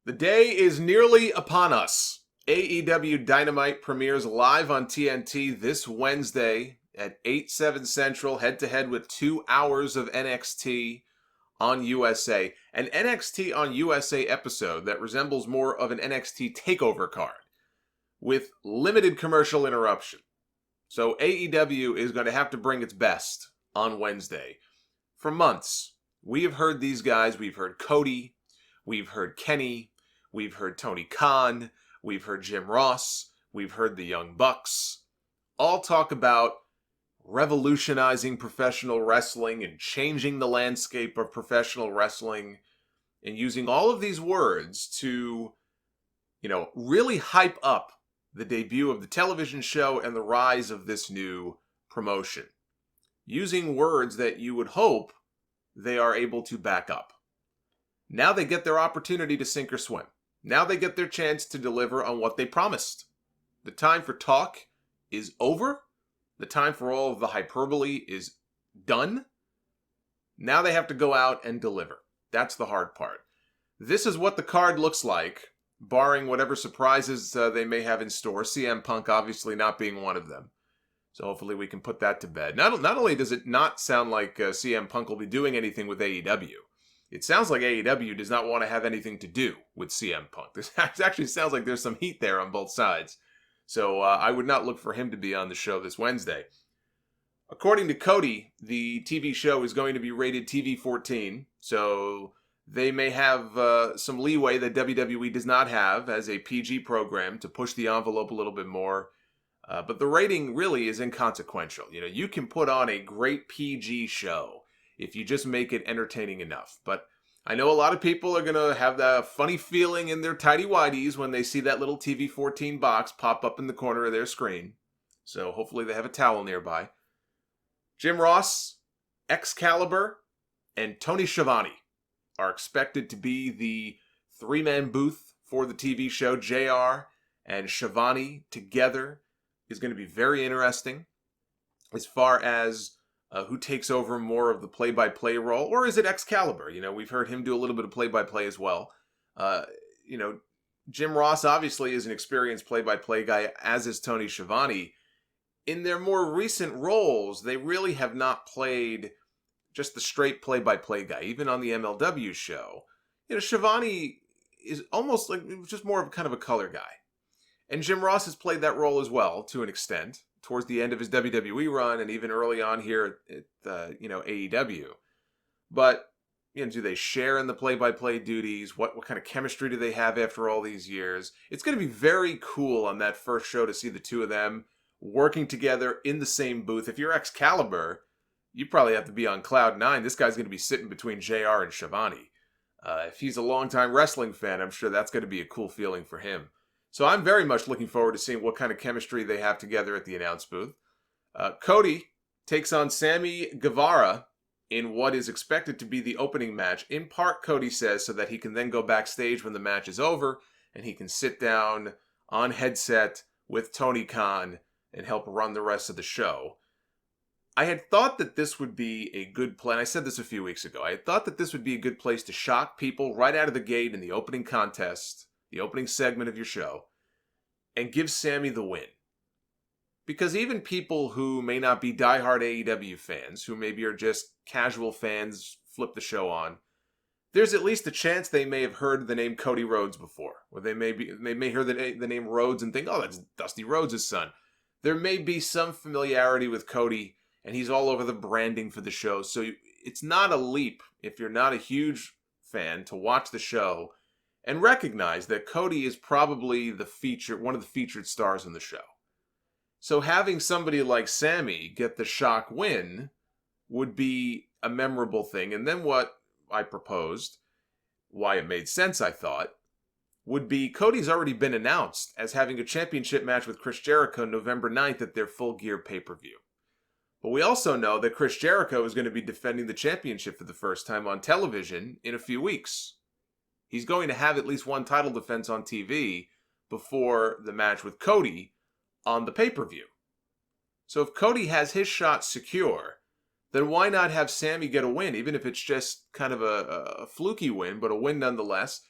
The day is nearly upon us. AEW Dynamite premieres live on TNT this Wednesday at 8/7 Central, head-to-head with 2 hours of NXT on USA. An NXT on USA episode that resembles more of an NXT TakeOver card with limited commercial interruption. So AEW is going to have to bring its best on Wednesday. For months, we have heard these guys. We've heard Cody. We've heard Kenny. We've heard Tony Khan. We've heard Jim Ross. We've heard the Young Bucks. All talk about revolutionizing professional wrestling and changing the landscape of professional wrestling and using all of these words to, really hype up the debut of the television show and the rise of this new promotion. Using words that you would hope they are able to back up. Now they get their opportunity to sink or swim. Now they get their chance to deliver on what they promised. The time for talk is over. The time for all of the hyperbole is done. Now they have to go out and deliver. That's the hard part. This is what the card looks like, barring whatever surprises they may have in store. CM Punk obviously not being one of them. So hopefully we can put that to bed. Not only does it not sound like CM Punk will be doing anything with AEW, it sounds like AEW does not want to have anything to do with CM Punk. This actually sounds like there's some heat there on both sides. So I would not look for him to be on the show this Wednesday. According to Cody, the TV show is going to be rated TV-14, so they may have some leeway that WWE does not have as a PG program to push the envelope a little bit more. But the rating really is inconsequential. You can put on a great PG show if you just make it entertaining enough. But I know a lot of people are going to have that funny feeling in their tighty-whities when they see that little TV-14 box pop up in the corner of their screen. So hopefully they have a towel nearby. Jim Ross, Excalibur, and Tony Schiavone are expected to be the three-man booth for the TV show. JR and Schiavone together is going to be very interesting as far as who takes over more of the play-by-play role, or is it Excalibur? We've heard him do a little bit of play-by-play as well. Jim Ross obviously is an experienced play-by-play guy, as is Tony Schiavone. In their more recent roles, they really have not played just the straight play-by-play guy, even on the MLW show. Schiavone is almost like just more of kind of a color guy. And Jim Ross has played that role as well, to an extent, towards the end of his WWE run and even early on here at AEW. But, do they share in the play-by-play duties? What kind of chemistry do they have after all these years? It's going to be very cool on that first show to see the two of them working together in the same booth. If you're Excalibur, you probably have to be on cloud nine. This guy's going to be sitting between JR and Schiavone. If he's a longtime wrestling fan, I'm sure that's going to be a cool feeling for him. So I'm very much looking forward to seeing what kind of chemistry they have together at the announce booth. Cody takes on Sammy Guevara in what is expected to be the opening match. In part, Cody says, so that he can then go backstage when the match is over and he can sit down on headset with Tony Khan and help run the rest of the show. I had thought that this would be a good plan. I said this a few weeks ago. I had thought that this would be a good place to shock people right out of the gate in the opening contest, the opening segment of your show, and give Sammy the win. Because even people who may not be diehard AEW fans, who maybe are just casual fans, flip the show on, there's at least a chance they may have heard the name Cody Rhodes before. Or they may hear the name Rhodes and think, oh, that's Dusty Rhodes' son. There may be some familiarity with Cody, and he's all over the branding for the show. So it's not a leap, if you're not a huge fan, to watch the show and recognize that Cody is probably one of the featured stars in the show. So having somebody like Sammy get the shock win would be a memorable thing. And then what I proposed, why it made sense, I thought, would be Cody's already been announced as having a championship match with Chris Jericho November 9th at their Full Gear pay-per-view. But we also know that Chris Jericho is going to be defending the championship for the first time on television in a few weeks. He's going to have at least one title defense on TV before the match with Cody on the pay-per-view. So if Cody has his shot secure, then why not have Sammy get a win, even if it's just kind of a fluky win, but a win nonetheless,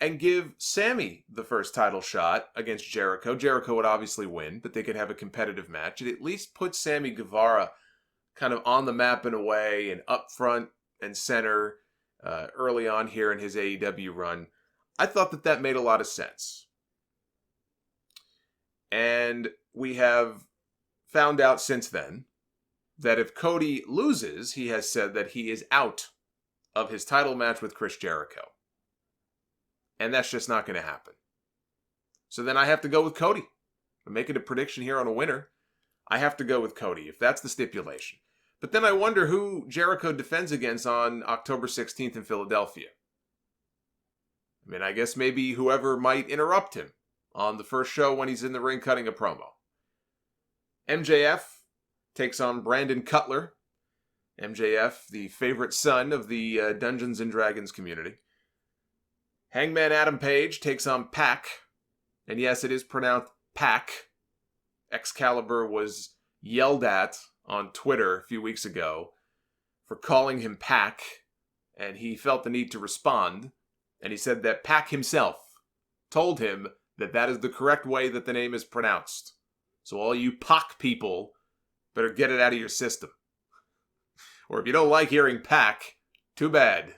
and give Sammy the first title shot against Jericho. Jericho would obviously win, but they could have a competitive match. It at least put Sammy Guevara kind of on the map in a way and up front and center early on here in his AEW run. I thought that made a lot of sense. And we have found out since then that if Cody loses, he has said that he is out of his title match with Chris Jericho. And that's just not going to happen. So then I have to go with Cody. I'm making a prediction here on a winner. I have to go with Cody, if that's the stipulation. But then I wonder who Jericho defends against on October 16th in Philadelphia. I mean, I guess maybe whoever might interrupt him on the first show when he's in the ring cutting a promo. MJF takes on Brandon Cutler. MJF, the favorite son of the Dungeons & Dragons community. Hangman Adam Page takes on Pac. And yes, it is pronounced Pac. Excalibur was yelled at on Twitter a few weeks ago for calling him Pac. And he felt the need to respond. And he said that Pac himself told him that that is the correct way that the name is pronounced. So all you Pac people better get it out of your system. Or if you don't like hearing Pac, too bad.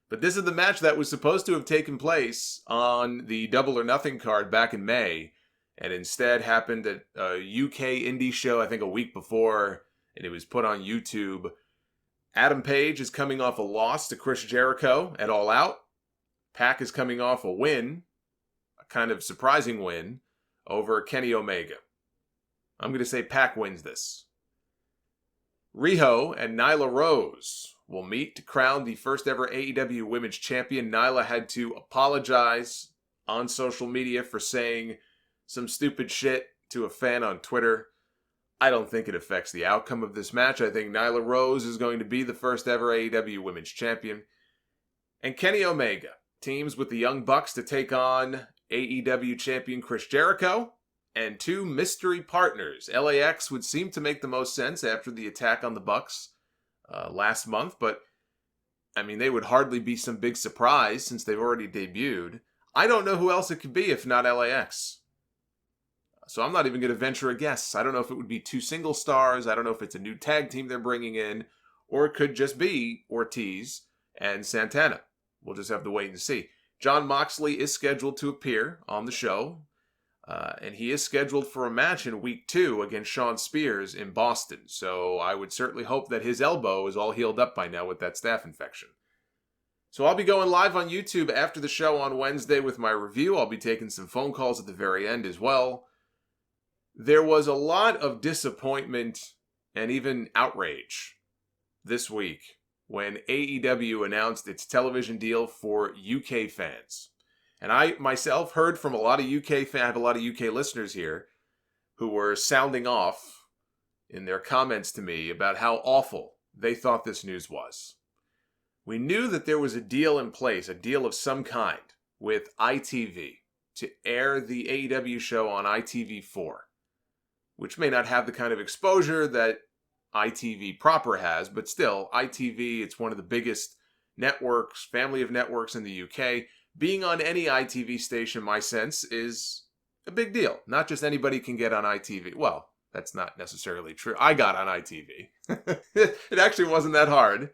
But this is the match that was supposed to have taken place on the Double or Nothing card back in May, and instead happened at a UK indie show, I think a week before, and it was put on YouTube. Adam Page is coming off a loss to Chris Jericho at All Out. Pac is coming off a win, a kind of surprising win, over Kenny Omega. I'm going to say Pac wins this. Riho and Nyla Rose will meet to crown the first ever AEW Women's Champion. Nyla had to apologize on social media for saying some stupid shit to a fan on Twitter. I don't think it affects the outcome of this match. I think Nyla Rose is going to be the first ever AEW Women's Champion. And Kenny Omega teams with the Young Bucks to take on AEW Champion Chris Jericho and two mystery partners. LAX would seem to make the most sense after the attack on the Bucks last month, but I mean, they would hardly be some big surprise since they've already debuted. I don't know who else it could be if not LAX. So I'm not even going to venture a guess. I don't know if it would be two single stars. I don't know if it's a new tag team they're bringing in, or it could just be Ortiz and Santana. We'll just have to wait and see. Jon Moxley is scheduled to appear on the show. And he is scheduled for a match in week 2 against Shawn Spears in Boston. So I would certainly hope that his elbow is all healed up by now with that staph infection. So I'll be going live on YouTube after the show on Wednesday with my review. I'll be taking some phone calls at the very end as well. There was a lot of disappointment and even outrage this week when AEW announced its television deal for UK fans. And I myself heard from a lot of UK fans, I have a lot of UK listeners here, who were sounding off in their comments to me about how awful they thought this news was. We knew that there was a deal in place, a deal of some kind, with ITV to air the AEW show on ITV4, which may not have the kind of exposure that ITV proper has, but still, ITV, it's one of the biggest networks, family of networks in the UK. Being on any ITV station, my sense, is a big deal. Not just anybody can get on ITV. Well, that's not necessarily true. I got on ITV. It actually wasn't that hard.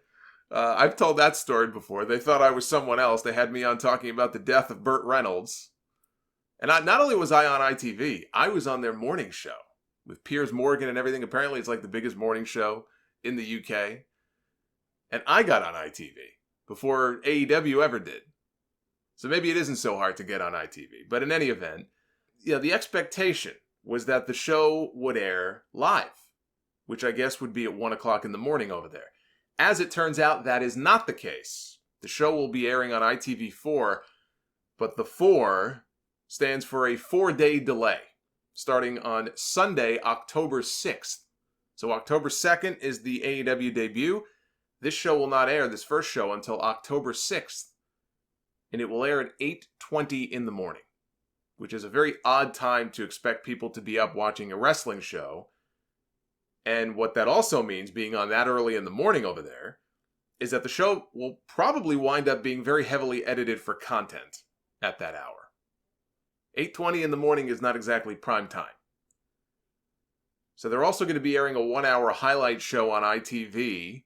I've told that story before. They thought I was someone else. They had me on talking about the death of Burt Reynolds. And not only was I on ITV, I was on their morning show with Piers Morgan and everything. Apparently, it's like the biggest morning show in the UK. And I got on ITV before AEW ever did. So maybe it isn't so hard to get on ITV. But in any event, the expectation was that the show would air live, which I guess would be at 1 o'clock in the morning over there. As it turns out, that is not the case. The show will be airing on ITV4, but the 4 stands for a 4-day delay, starting on Sunday, October 6th. So October 2nd is the AEW debut. This show will not air, this first show, until October 6th. And it will air at 8:20 in the morning, which is a very odd time to expect people to be up watching a wrestling show. And what that also means, being on that early in the morning over there, is that the show will probably wind up being very heavily edited for content. at that hour. 8:20 in the morning is not exactly prime time. So they're also going to be airing a 1-hour highlight show on ITV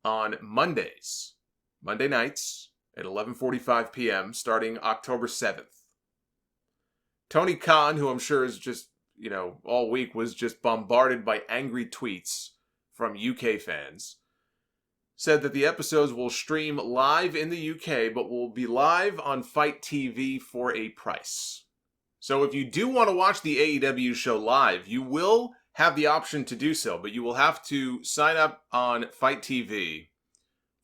on Mondays, Monday nights at 11:45 p.m. starting October 7th. Tony Khan, who I'm sure is just, all week was just bombarded by angry tweets from UK fans, said that the episodes will stream live in the UK, but will be live on Fight TV for a price. So if you do want to watch the AEW show live, you will have the option to do so, but you will have to sign up on Fight TV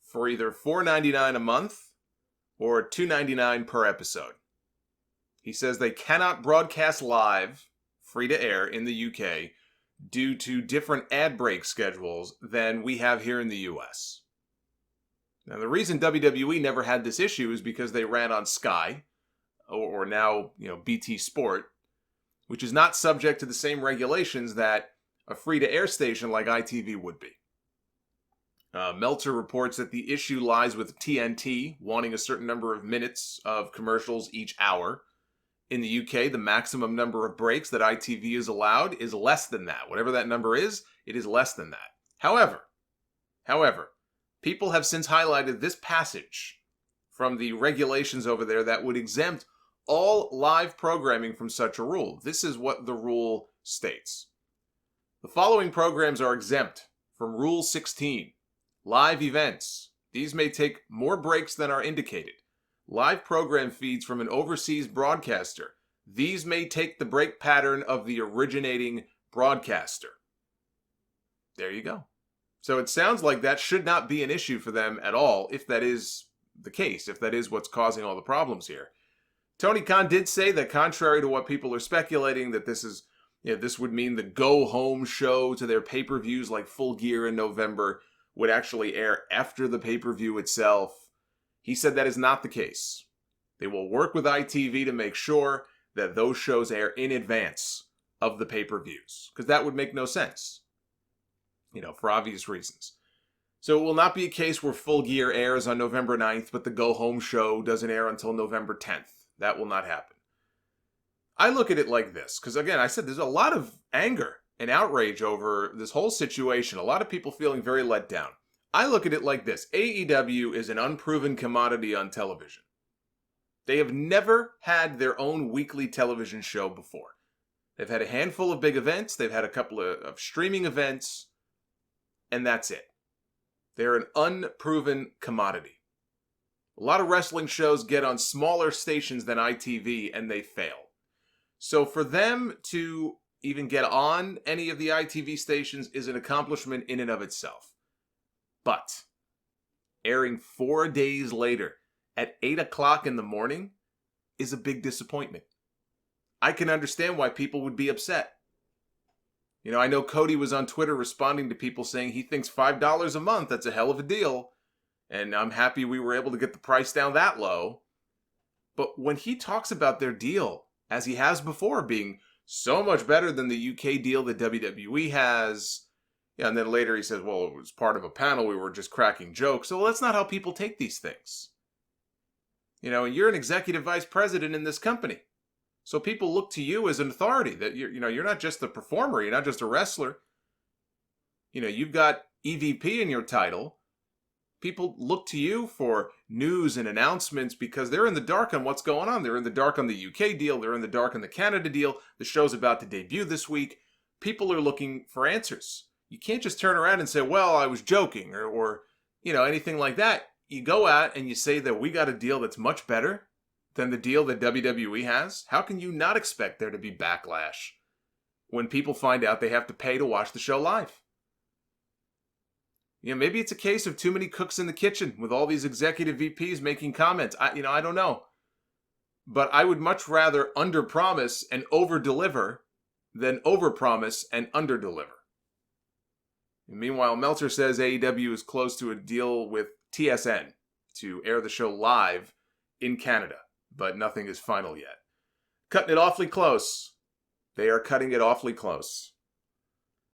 for either $4.99 a month or $2.99 per episode. He says they cannot broadcast live, free to air, in the UK due to different ad break schedules than we have here in the US. Now, the reason WWE never had this issue is because they ran on Sky, or now, BT Sport, which is not subject to the same regulations that a free-to-air station like ITV would be. Meltzer reports that the issue lies with TNT wanting a certain number of minutes of commercials each hour. In the UK, the maximum number of breaks that ITV is allowed is less than that. Whatever that number is, it is less than that. However, people have since highlighted this passage from the regulations over there that would exempt all live programming from such a rule. This is what the rule states. The following programs are exempt from Rule 16. Live events. These may take more breaks than are indicated. Live program feeds from an overseas broadcaster. These may take the break pattern of the originating broadcaster. There you go. So it sounds like that should not be an issue for them at all, if that is the case, if that is what's causing all the problems here. Tony Khan did say that, contrary to what people are speculating, that this would mean the go-home show to their pay-per-views like Full Gear in November would actually air after the pay-per-view itself. He said that is not the case. They will work with ITV to make sure that those shows air in advance of the pay-per-views, because that would make no sense, for obvious reasons. So it will not be a case where Full Gear airs on November 9th, but the go-home show doesn't air until November 10th. That will not happen. I look at it like this, because again, I said there's a lot of anger and outrage over this whole situation. A lot of people feeling very let down. I look at it like this. AEW is an unproven commodity on television. They have never had their own weekly television show before. They've had a handful of big events. They've had a couple of streaming events. And that's it. They're an unproven commodity. A lot of wrestling shows get on smaller stations than ITV and they fail. So for them to even get on any of the ITV stations is an accomplishment in and of itself. But airing 4 days later at 8 o'clock in the morning is a big disappointment. I can understand why people would be upset. I know Cody was on Twitter responding to people saying he thinks $5 a month, that's a hell of a deal. And I'm happy we were able to get the price down that low. But when he talks about their deal, as he has before, being so much better than the UK deal that WWE has, and then later he says, well, it was part of a panel, we were just cracking jokes. So well, that's not how people take these things. And you're an executive vice president in this company. So people look to you as an authority, that you're not just a performer, you're not just a wrestler. You've got EVP in your title. People look to you for news and announcements because they're in the dark on what's going on. They're in the dark on the UK deal. They're in the dark on the Canada deal. The show's about to debut this week. People are looking for answers. You can't just turn around and say, well, I was joking or anything like that. You go out and you say that we got a deal that's much better than the deal that WWE has. How can you not expect there to be backlash when people find out they have to pay to watch the show live? Maybe it's a case of too many cooks in the kitchen with all these executive VPs making comments. I don't know. But I would much rather underpromise and overdeliver than overpromise and underdeliver. And meanwhile, Meltzer says AEW is close to a deal with TSN to air the show live in Canada, but nothing is final yet. Cutting it awfully close. They are cutting it awfully close.